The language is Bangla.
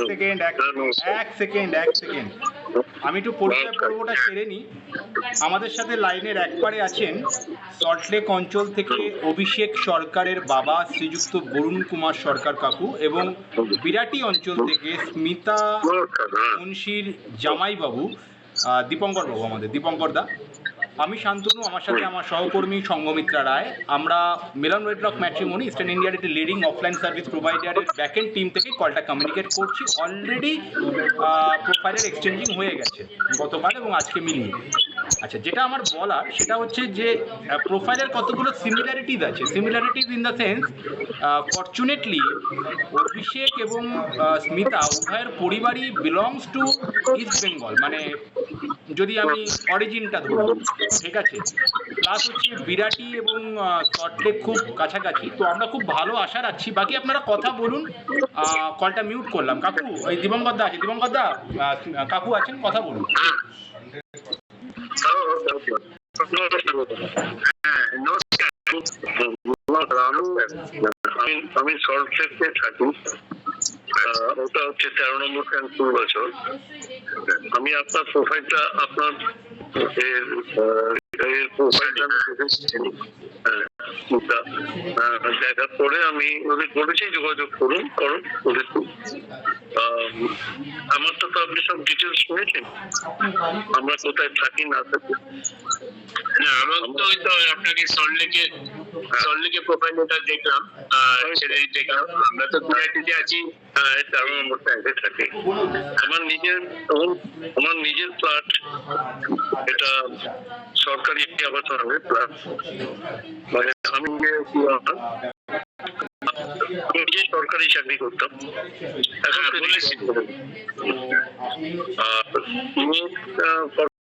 সেকেন্ড আমি একটু পরিচয় পর্বটা সেরে নিই। আমাদের সাথে লাইনের একবারে আছেন সল্টলেক অঞ্চল থেকে অভিষেক সরকারের বাবা শ্রীযুক্ত বরুণ কুমার সরকার কাকু, এবং বিরাটি অঞ্চল থেকে স্মিতা মুন্সির জামাইবাবু দীপঙ্কর বাবু, আমাদের দীপঙ্কর দা। আমি শান্তনু, আমার সাথে আমার সহকর্মী সঙ্গমিত্রা রায়। আমরা মিলন ওয়েডলক ম্যাট্রিমনি ইস্টার্ন ইন্ডিয়ার একটি লিডিং অফলাইন সার্ভিস প্রোভাইডারের ব্যাকএন্ড টিম থেকে কলটা কমিউনিকেট করছি। অলরেডি প্রোফাইলের এক্সচেঞ্জিং হয়ে গেছে গতকাল এবং আজকে মিলিয়ে। আচ্ছা, যেটা আমার বলার সেটা হচ্ছে যে প্রোফাইলের কতগুলো সিমিলারিটিজ আছে। Similarities in the sense, fortunately Abhishek এবং স্মিতা উভয়ের পরিবারই বিলংস টু ইস্ট বেঙ্গল, মানে যদি আমি অরিজিনটা ধরি, ঠিক আছে। প্লাস হচ্ছে বিরাটি এবং সল্টলেক খুব কাছাকাছি, তো আমরা খুব ভালো আশা রাখছি। বাকি আপনারা কথা বলুন। কলটা মিউট করলাম। কাকু, ওই দিবঙ্কর দা আছে, দিবঙ্কর দা, কাকু আছেন, কথা বলুন। আমি সল্টলেকে থাকি, ওটা হচ্ছে 13 নম্বর ক্যাম্প বছর। আমি আপনার প্রোফাইলটা দেখার পরে আমি ওদের বলেছি যোগাযোগ করুন আমার তো আপনি সব ডিটেলস শুনেছেন, আমরা কোথায় থাকি না থাকি। আমার তো ওই তো আপনাকে সল্টলেকে প্রোফাইলটা দেখলাম, দেখলাম আমরা তো বিআইটিতে আছি, 13 নম্বর ট্যাঙ্কে থাকি। আমার নিজের ফ্ল্যাট, এটা সরকারি একটি আবাসনের ফ্ল্যাট। মানে আমি নিজে সরকারি চাকরি করতাম, এখন